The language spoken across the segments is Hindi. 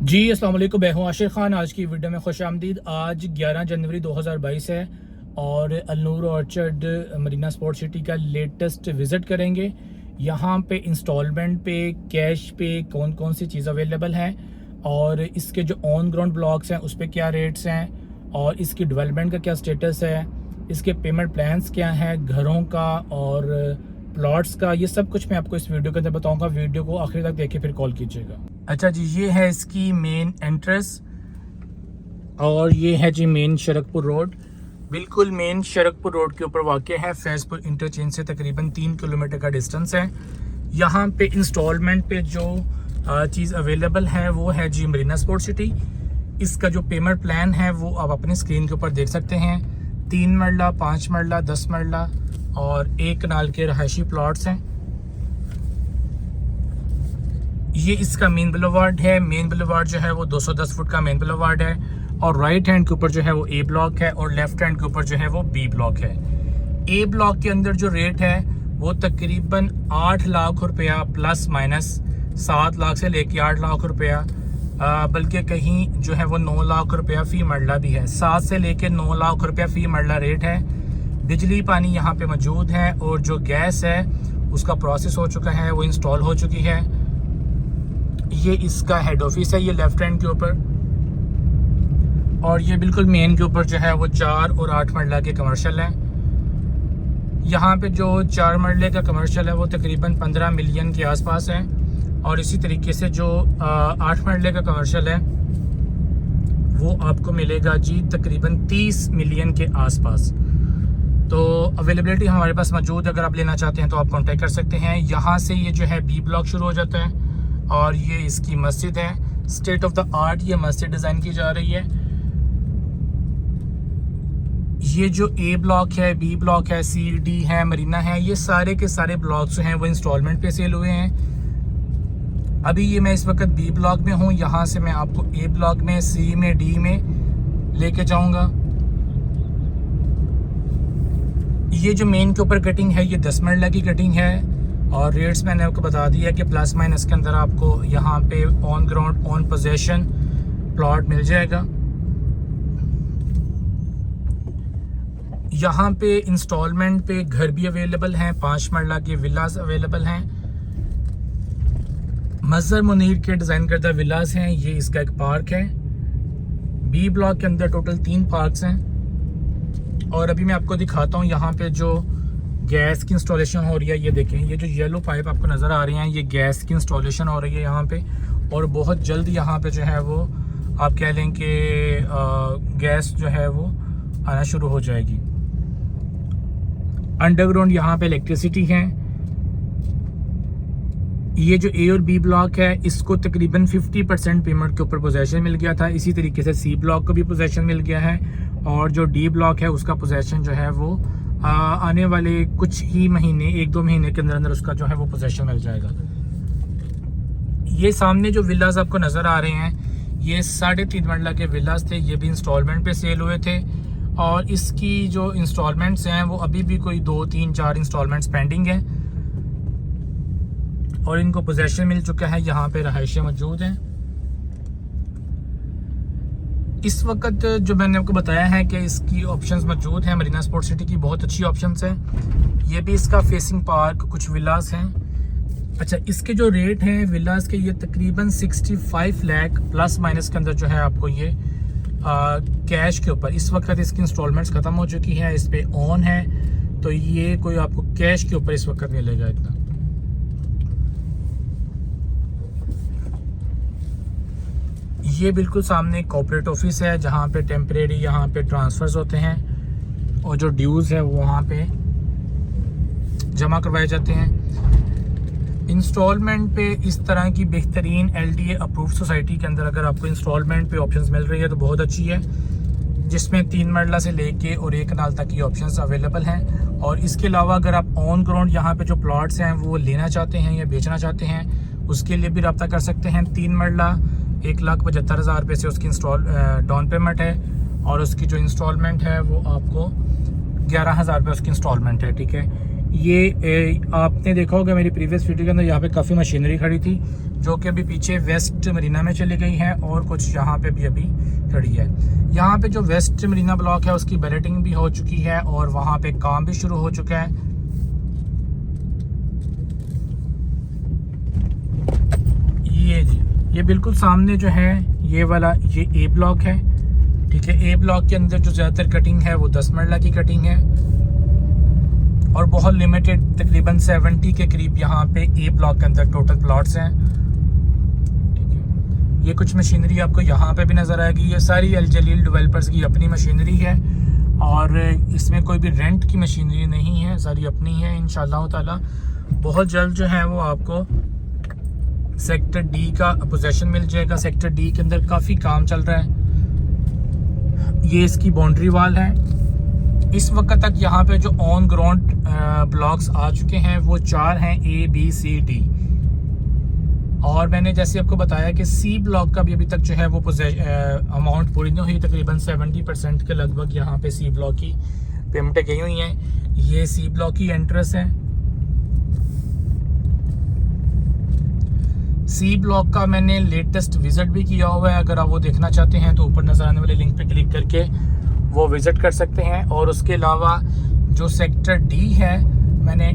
जी अस्सलाम वालेकुम, मैं हूं आशिर खान। आज की वीडियो में खुश आमदीद। आज 11 जनवरी 2022 है और Alnoor Orchard Marina Sports City का लेटेस्ट विज़िट करेंगे। यहाँ पे इंस्टॉलमेंट पे, कैश पे कौन कौन सी चीज़ अवेलेबल हैं और इसके जो ऑन ग्राउंड ब्लॉक्स हैं उस पर क्या रेट्स हैं और इसकी डेवलपमेंट का क्या स्टेटस है, इसके पेमेंट प्लान्स क्या हैं, घरों का और प्लॉट्स का, ये सब कुछ मैं आपको इस वीडियो के अंदर बताऊंगा। वीडियो को आखिर तक देख के फिर कॉल कीजिएगा। अच्छा जी, ये है इसकी मेन एंट्रेंस और ये है जी मेन शरकपुर रोड। बिल्कुल मेन शरकपुर रोड के ऊपर वाक़या है। फैज़पुर इंटरचेंज से तकरीबन 3 किलोमीटर का डिस्टेंस है। यहाँ पे इंस्टॉलमेंट पे जो चीज़ अवेलेबल है वो है जी मरीना स्पोर्ट्स सिटी। इसका जो पेमेंट प्लान है वो आप अपनी स्क्रीन के ऊपर देख सकते हैं। 3 मरला, 5 मरला, 10 मरला और 1 कनाल के रहायशी प्लॉट्स हैं। ये इसका मेन बुलेवार्ड है। मेन बुलेवार्ड जो है वो 210 फुट का मेन बुलेवार्ड है और राइट हैंड के ऊपर जो है वो ए ब्लॉक है और लेफ्ट हैंड के ऊपर जो है वो बी ब्लॉक है। ए ब्लॉक के अंदर जो रेट है वो तकरीबन 8 लाख रुपया प्लस माइनस 7 लाख से लेके 8 लाख रुपया, बल्कि कहीं जो है वो 9 लाख रुपया फ़ी मरला भी है। 7 से लेके 9 लाख रुपया फ़ी मरला रेट है। बिजली पानी यहाँ पे मौजूद है और जो गैस है उसका प्रोसेस हो चुका है, वो इंस्टॉल हो चुकी है। ये इसका हेड ऑफिस है, ये लेफ्ट हैंड के ऊपर, और ये बिल्कुल मेन के ऊपर जो है वो 4 और 8 मरला के कमर्शियल हैं। यहाँ पे जो 4 मरले का कमर्शियल है वो तकरीबन 15 मिलियन के आसपास है और इसी तरीके से जो 8 मरले का कमर्शियल है वो आपको मिलेगा जी तकरीबन 30 मिलियन के आसपास। तो अवेलेबिलिटी हमारे पास मौजूद है, अगर आप लेना चाहते हैं तो आप कांटेक्ट कर सकते हैं। यहाँ से ये जो है बी ब्लॉक शुरू हो जाता है और ये इसकी मस्जिद है। स्टेट ऑफ द आर्ट ये मस्जिद डिज़ाइन की जा रही है। ये जो ए ब्लॉक है, बी ब्लॉक है, सी डी है, मरीना है, ये सारे के सारे ब्लॉक्स हैं वो इंस्टॉलमेंट पे सेल हुए हैं। अभी ये मैं इस वक्त बी ब्लॉक में हूँ। यहाँ से मैं आपको ए ब्लॉक में, सी में, डी में लेके जाऊँगा। ये जो मेन के ऊपर कटिंग है ये 10 मरला की कटिंग है और रेट्स मैंने आपको बता दिया कि प्लस माइनस के अंदर आपको यहाँ पे on ground on possession plot मिल जाएगा। यहाँ पे इंस्टॉलमेंट पे घर भी अवेलेबल हैं, 5 मरला के विलास अवेलेबल हैं। मज़हर मुनीर के डिज़ाइन करदा विलास हैं। ये इसका एक पार्क है। बी ब्लॉक के अंदर टोटल 3 पार्क्स हैं और अभी मैं आपको दिखाता हूँ यहाँ पे जो गैस की इंस्टॉलेशन हो रही है। ये देखें, ये जो येलो पाइप आपको नज़र आ रही हैं ये गैस की इंस्टॉलेशन हो रही है यहाँ पे और बहुत जल्द यहाँ पे जो है वो आप कह लें कि गैस जो है वो आना शुरू हो जाएगी। अंडरग्राउंड यहाँ पे इलेक्ट्रिसिटी है। ये जो ए और बी ब्लॉक है इसको तकरीबन 50% पेमेंट के ऊपर पोजेशन मिल गया था। इसी तरीके से सी ब्लॉक को भी पोजेशन मिल गया है और जो डी ब्लॉक है उसका पोजेशन जो है वो आने वाले कुछ ही महीने, 1-2 महीने के अंदर अंदर उसका जो है वो पोजेशन मिल जाएगा। ये सामने जो विलास आपको नज़र आ रहे हैं ये 3.5 मरला के विलास थे। ये भी इंस्टॉलमेंट पे सेल हुए थे और इसकी जो इंस्टॉलमेंट्स हैं वो अभी भी कोई 2, 3, 4 इंस्टॉलमेंट्स पेंडिंग हैं और इनको पोजेशन मिल चुका है। यहाँ पे रहायशें मौजूद हैं। इस वक्त जो मैंने आपको बताया है कि इसकी ऑप्शंस मौजूद हैं, मरीना स्पोर्ट्स सिटी की बहुत अच्छी ऑप्शंस हैं। ये भी इसका फेसिंग पार्क, कुछ विलास हैं। अच्छा, इसके जो रेट हैं विलास के ये तकरीबन 65 लाख प्लस माइनस के अंदर जो है आपको ये कैश के ऊपर, इस वक्त इसकी इंस्टॉलमेंट्स ख़त्म हो चुकी है, इस पे ऑन है तो ये कोई आपको कैश के ऊपर इस वक्त मिलेगा इतना। ये बिल्कुल सामने कॉर्पोरेट ऑफिस है जहाँ पे टेम्परेरी यहाँ पे ट्रांसफ़र्स होते हैं और जो ड्यूज़ है वो वहाँ पे जमा करवाए जाते हैं। इंस्टॉलमेंट पे इस तरह की बेहतरीन LDA अप्रूव्ड सोसाइटी के अंदर अगर आपको इंस्टॉलमेंट पे ऑप्शंस मिल रही है तो बहुत अच्छी है, जिसमें 3 मरला से लेके और 1 कनाल तक की ऑप्शंस अवेलेबल हैं। और इसके अलावा अगर आप ऑन ग्राउंड यहाँ पे जो प्लॉट्स हैं वो लेना चाहते हैं या बेचना चाहते हैं उसके लिए भी रब्ता कर सकते हैं। 3 मरला 1,75,000 रुपये से उसकी डाउन पेमेंट है और उसकी जो इंस्टॉलमेंट है वो आपको 11,000 रुपये उसकी इंस्टॉलमेंट है। ठीक है, ये आपने देखा होगा मेरी प्रीवियस वीडियो के अंदर यहाँ पे काफ़ी मशीनरी खड़ी थी जो कि अभी पीछे वेस्ट मरीना में चली गई है, और कुछ यहाँ पे भी अभी खड़ी है। यहाँ पे जो वेस्ट मरीना ब्लॉक है उसकी बैलेटिंग भी हो चुकी है और वहाँ पे काम भी शुरू हो चुका है। ये जी, ये बिल्कुल सामने जो है ये वाला ये ए ब्लॉक है, ठीक है। ए ब्लॉक के अंदर जो ज़्यादातर कटिंग है वो 10 मरला की कटिंग है और बहुत लिमिटेड, तकरीबन 70 के करीब यहाँ पे ए ब्लॉक के अंदर टोटल प्लॉट्स हैं, ठीक है। ये कुछ मशीनरी आपको यहाँ पे भी नज़र आएगी। ये सारी अल जलील डेवलपर्स की अपनी मशीनरी है और इसमें कोई भी रेंट की मशीनरी नहीं है, सारी अपनी है। इंशाल्लाह ताला बहुत जल्द जो है वो आपको सेक्टर डी का पोजेशन मिल जाएगा। सेक्टर डी के अंदर काफ़ी काम चल रहा है। ये इसकी बाउंड्री वाल है। इस वक्त तक यहाँ पे जो ऑन ग्राउंड ब्लॉक्स आ चुके हैं वो 4 हैं, ए बी सी डी। और मैंने जैसे आपको बताया कि सी ब्लॉक का भी अभी तक जो है वो अमाउंट पूरी नहीं हुई, तकरीबन 70% के लगभग यहाँ पे सी ब्लॉक की पेमेंटें गई हुई हैं। ये सी ब्लॉक की एंट्रेंस है। सी ब्लॉक का मैंने लेटेस्ट विज़िट भी किया हुआ है, अगर आप वो देखना चाहते हैं तो ऊपर नज़र आने वाले लिंक पे क्लिक करके वो विज़िट कर सकते हैं। और उसके अलावा जो सेक्टर डी है, मैंने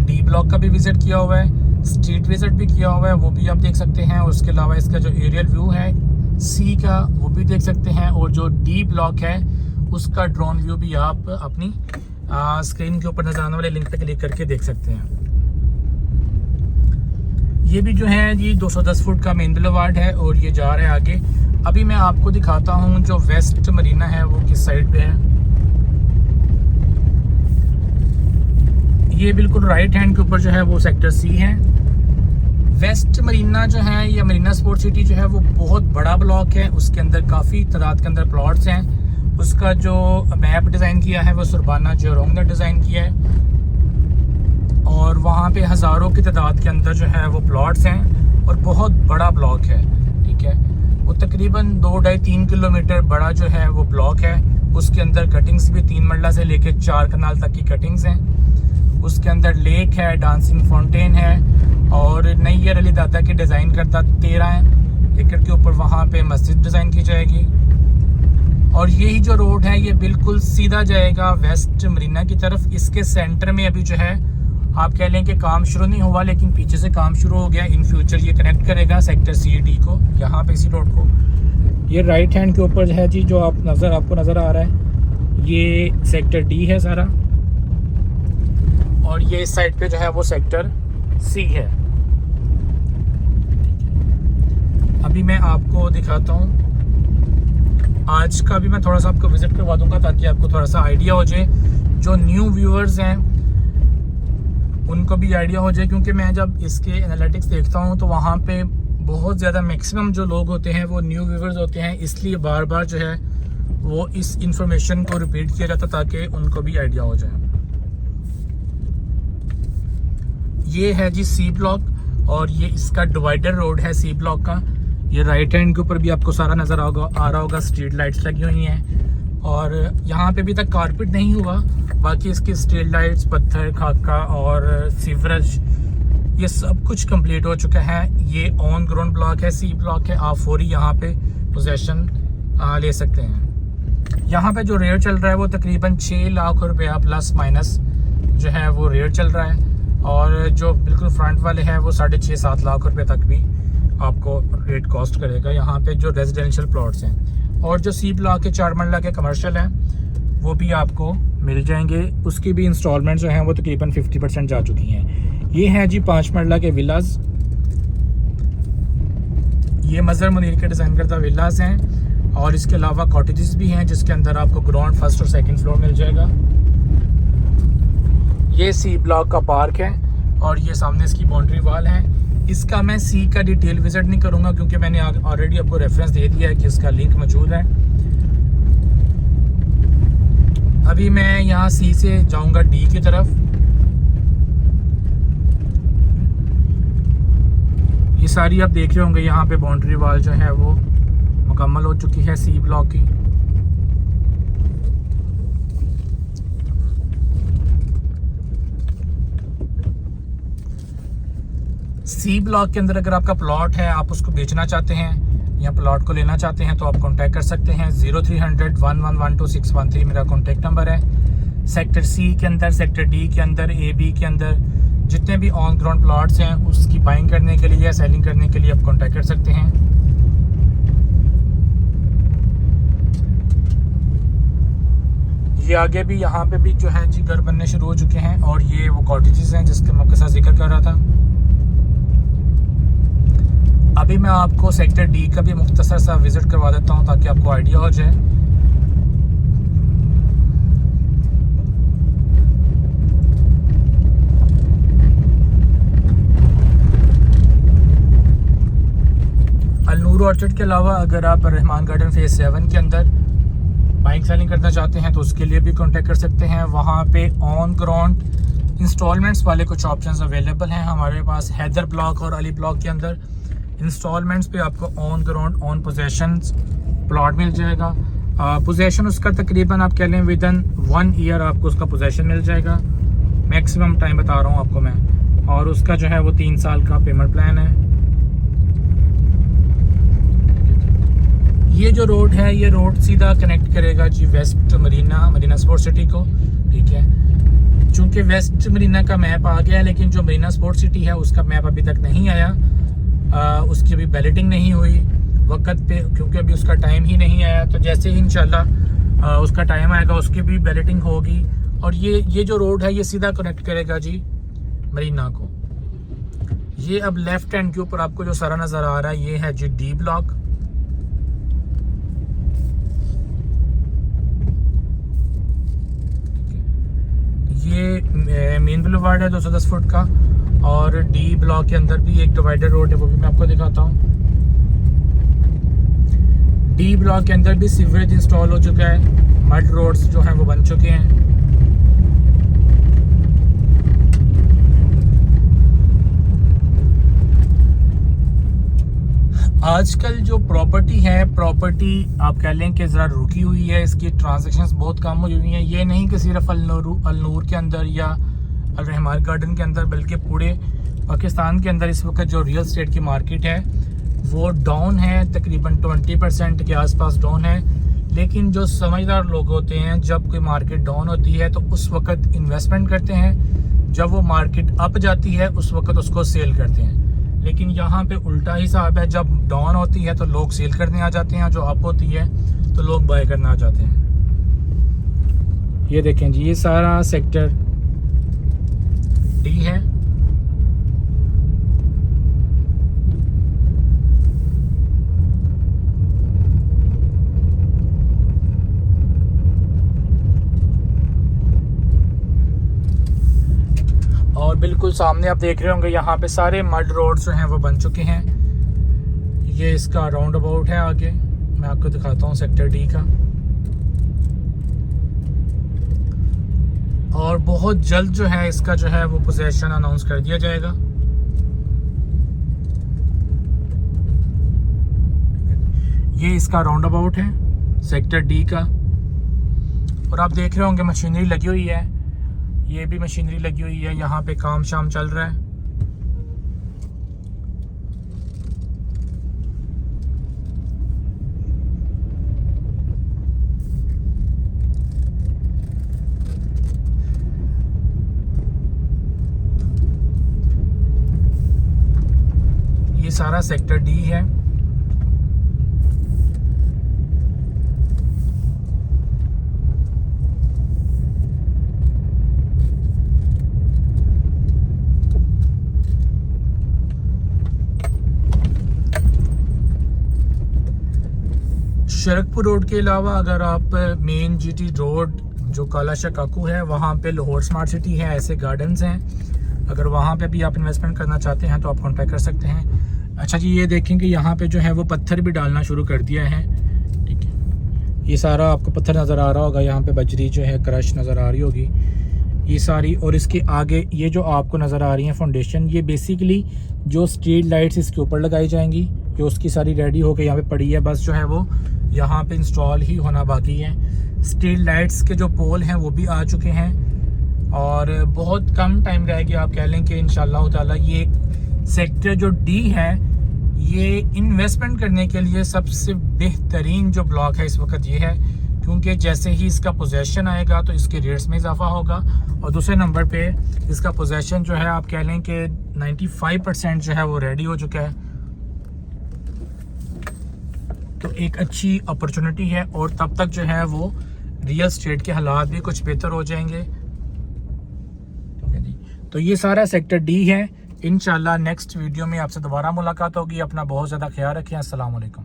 डी ब्लॉक का भी विज़िट किया हुआ है, स्ट्रीट विज़िट भी किया हुआ है, वो भी आप देख सकते हैं। उसके अलावा इसका जो एरियल व्यू है सी का वो भी देख सकते हैं, और जो डी ब्लॉक है उसका ड्रोन व्यू भी आप अपनी स्क्रीन के ऊपर नज़र आने वाले लिंक पे क्लिक करके देख सकते हैं। ये भी जो है जी 210 फुट का मेन बुलेवार्ड है और ये जा रहा है आगे। अभी मैं आपको दिखाता हूँ जो वेस्ट मरीना है वो किस साइड पे है। ये बिल्कुल राइट हैंड के ऊपर जो है वो सेक्टर सी है। वेस्ट मरीना जो है, ये मरीना स्पोर्ट सिटी जो है वो बहुत बड़ा ब्लॉक है। उसके अंदर काफ़ी तादाद के अंदर प्लॉट्स हैं। उसका जो मैप डिज़ाइन किया है वो सुरबाना जेरोंग ने डिज़ाइन किया है और वहाँ पे हज़ारों की तादाद के अंदर जो है वो प्लॉट्स हैं और बहुत बड़ा ब्लॉक है, ठीक है। वो तकरीबन 2-2.5-3 किलोमीटर बड़ा जो है वो ब्लॉक है। उसके अंदर कटिंग्स भी 3 मरला से लेकर 4 कनाल तक की कटिंग्स हैं। उसके अंदर लेक है, डांसिंग फाउंटेन है और नैयर अली दादा की डिज़ाइन करता 13 एकड़ के ऊपर वहाँ पे मस्जिद डिज़ाइन की जाएगी। और यही जो रोड है ये बिल्कुल सीधा जाएगा वेस्ट मरीना की तरफ। इसके सेंटर में अभी जो है आप कह लें कि काम शुरू नहीं हुआ, लेकिन पीछे से काम शुरू हो गया। इन फ्यूचर ये कनेक्ट करेगा सेक्टर सी डी को यहाँ पे इसी रोड को। ये राइट हैंड के ऊपर है जी जो आपको नज़र आ रहा है, ये सेक्टर डी है सारा, और ये इस साइड पे जो है वो सेक्टर सी है। अभी मैं आपको दिखाता हूँ आज का भी, मैं थोड़ा सा आपको विजिट करवा दूंगा ताकि आपको थोड़ा सा आइडिया हो जाए। जो न्यू व्यूअर्स हैं उनको भी आइडिया हो जाए, क्योंकि मैं जब इसके एनालिटिक्स देखता हूँ तो वहाँ पे बहुत ज़्यादा मैक्सिमम जो लोग होते हैं वो न्यू व्यूअर्स होते हैं, इसलिए बार बार जो है वो इस इंफॉर्मेशन को रिपीट किया जाता ताकि उनको भी आइडिया हो जाए। ये है जी सी ब्लॉक और ये इसका डिवाइडर रोड है सी ब्लॉक का। ये राइट हैंड के ऊपर भी आपको सारा नज़र आ रहा होगा, स्ट्रीट लाइट्स लगी हुई हैं और यहाँ पे अभी तक कारपेट नहीं हुआ, बाकी इसकी स्ट्रीट लाइट्स, पत्थर, खाका और सीवरेज ये सब कुछ कंप्लीट हो चुका है। ये ऑन ग्राउंड ब्लॉक है, सी ब्लॉक है। आप फौरी यहाँ पे पोजेशन ले सकते हैं। यहाँ पे जो रेट चल रहा है वो तकरीबन 6 लाख रुपया प्लस माइनस जो है वो रेट चल रहा है, और जो बिल्कुल फ्रंट वाले हैं वो 6.5-7 लाख रुपए तक भी आपको रेट कॉस्ट करेगा यहाँ पे जो रेजिडेंशियल प्लॉट्स हैं। और जो सी ब्लॉक के 4 मरला के कमर्शियल हैं वो भी आपको मिल जाएंगे। उसकी भी इंस्टॉलमेंट जो हैं वो तकरीबन 50% जा चुकी हैं। ये हैं जी 5 मरला के विलाज, ये मज़हर मुनीर के डिज़ाइन करता विलाज हैं और इसके अलावा कॉटेजेस भी हैं जिसके अंदर आपको ग्राउंड, फर्स्ट और सेकंड फ्लोर मिल जाएगा। ये सी ब्लॉक का पार्क है और ये सामने इसकी बाउंड्री वाल है। इसका मैं सी का डिटेल विजिट नहीं करूंगा क्योंकि मैंने ऑलरेडी आपको रेफरेंस दे दिया है कि इसका लिंक मौजूद है। अभी मैं यहाँ सी से जाऊंगा डी की तरफ। ये सारी आप देख रहे होंगे यहाँ पे बाउंड्री वाल जो है वो मुकम्मल हो चुकी है सी ब्लॉक की। सी ब्लॉक के अंदर अगर आपका प्लॉट है, आप उसको बेचना चाहते हैं या प्लॉट को लेना चाहते हैं तो आप कांटेक्ट कर सकते हैं। 0300 1112 मेरा कांटेक्ट नंबर है। सेक्टर सी के अंदर, सेक्टर डी के अंदर, ए बी के अंदर जितने भी ऑन ग्राउंड प्लॉट्स हैं उसकी बाइंग करने के लिए या सेलिंग करने के लिए आप कांटेक्ट कर सकते हैं। ये आगे भी यहाँ पे भी जो है जी घर बनने शुरू हो चुके हैं और ये वो कॉटेजेस हैं जिसके मैं आपके साथ जिक्र कर रहा था। अभी मैं आपको सेक्टर डी का भी मुख्तसर सा विजिट करवा देता हूँ ताकि आपको आइडिया हो जाए। अलनूर ऑर्चर्ड के अलावा अगर आप रहमान गार्डन फेज 7 के अंदर बाइंग सेलिंग करना चाहते हैं तो उसके लिए भी कांटेक्ट कर सकते हैं। वहाँ पे ऑन ग्राउंड इंस्टॉलमेंट्स वाले कुछ ऑप्शंस अवेलेबल हैं हमारे पास। हैदर ब्लॉक और अली ब्लॉक के अंदर इंस्टॉलमेंट्स पे आपको on ground on possessions plot मिल जाएगा। पोजेशन उसका तकरीबन आप कह लें विदिन 1 ईयर आपको उसका पोजेशन मिल जाएगा। मैक्सिमम टाइम बता रहा हूँ आपको मैं। और उसका जो है वो 3 साल का पेमेंट प्लान है। ये जो रोड है, ये रोड सीधा कनेक्ट करेगा जी वेस्ट मरीना स्पोर्ट्स सिटी को। ठीक है, चूँकि वेस्ट मरीना का मैप आ गया है लेकिन जो मरीना स्पोर्ट्स सिटी है उसका मैप अभी तक नहीं आया। उसकी अभी बैलेटिंग नहीं हुई वक्त पे, क्योंकि अभी उसका टाइम ही नहीं आया। तो जैसे ही इंशाल्लाह उसका टाइम आएगा उसकी भी बैलेटिंग होगी। और ये जो रोड है ये सीधा कनेक्ट करेगा जी मरीना को। ये अब लेफ्ट हैंड के ऊपर आपको जो सारा नज़र आ रहा है ये है जी डी ब्लॉक। ये मेन बुलेवार्ड है 210 फुट का। और डी ब्लॉक के अंदर भी एक डिवाइडर रोड है, वो भी मैं आपको दिखाता हूँ। डी ब्लॉक के अंदर भी सीवरेज इंस्टॉल हो चुका है। मड रोड्स जो हैं वो बन चुके हैं। आजकल जो प्रॉपर्टी आप कह लें कि ज़रा रुकी हुई है, इसकी ट्रांजैक्शंस बहुत कम हुई हुई हैं। ये नहीं कि सिर्फ अलनूर के अंदर या अल रहमान गार्डन के अंदर, बल्कि पूरे पाकिस्तान के अंदर इस वक्त जो रियल एस्टेट की मार्केट है वो डाउन है, तकरीबन 20% के आसपास डाउन है। लेकिन जो समझदार लोग होते हैं जब कोई मार्केट डाउन होती है तो उस वक्त इन्वेस्टमेंट करते हैं, जब वो मार्केट अप जाती है उस वक्त उसको सेल करते हैं। लेकिन यहाँ पे उल्टा हिसाब है, जब डाउन होती है तो लोग सेल करने आ जाते हैं, जो अप होती है तो लोग बाय करने आ जाते हैं। ये देखें जी, ये सारा सेक्टर डी है। और बिल्कुल सामने आप देख रहे होंगे यहाँ पे सारे मड रोड्स जो हैं वो बन चुके हैं। ये इसका राउंड अबाउट है, आगे मैं आपको दिखाता हूँ सेक्टर डी का। और बहुत जल्द जो है इसका जो है वो पोजीशन अनाउंस कर दिया जाएगा। ये इसका राउंड अबाउट है सेक्टर डी का। और आप देख रहे होंगे मशीनरी लगी हुई है, ये भी मशीनरी लगी हुई है, यहाँ पे काम शाम चल रहा है। ये सारा सेक्टर डी है। शरकपुर रोड के अलावा अगर आप मेन जीटी रोड जो कालाशाह काकू है वहाँ पे लाहौर स्मार्ट सिटी है, ऐसे गार्डन्स हैं। अगर वहाँ पे भी आप इन्वेस्टमेंट करना चाहते हैं तो आप कांटेक्ट कर सकते हैं। अच्छा जी, ये देखें कि यहाँ पे जो है वो पत्थर भी डालना शुरू कर दिया है। ठीक है, ये सारा आपको पत्थर नज़र आ रहा होगा, यहाँ पे बजरी जो है क्रश नज़र आ रही होगी ये सारी। और इसके आगे ये जो आपको नज़र आ रही है फाउंडेशन, ये बेसिकली जो स्ट्रीट लाइट्स इसके ऊपर लगाई जाएंगी, जो उसकी सारी रेडी होकर यहाँ पे पड़ी है, बस जो है वो यहाँ पे इंस्टॉल ही होना बाकी है। स्ट्रीट लाइट्स के जो पोल हैं वो भी आ चुके हैं और बहुत कम टाइम रह गया। आप कह लें कि इंशाल्लाह ताला ये सेक्टर जो डी है ये इन्वेस्टमेंट करने के लिए सबसे बेहतरीन जो ब्लॉक है इस वक्त ये है, क्योंकि जैसे ही इसका पोजेशन आएगा तो इसके रेट्स में इजाफा होगा। और दूसरे नंबर पे इसका पोजेशन जो है आप कह लें कि 95% जो है वो रेडी हो चुका है, तो एक अच्छी अपॉर्चुनिटी है। और तब तक जो है वो रियल स्टेट के हालात भी कुछ बेहतर हो जाएंगे। ठीक है जी, तो ये सारा सेक्टर डी है। इंशाल्लाह नेक्स्ट वीडियो में आपसे दोबारा मुलाकात होगी। अपना बहुत ज़्यादा ख्याल रखें। अस्सलाम वालेकुम।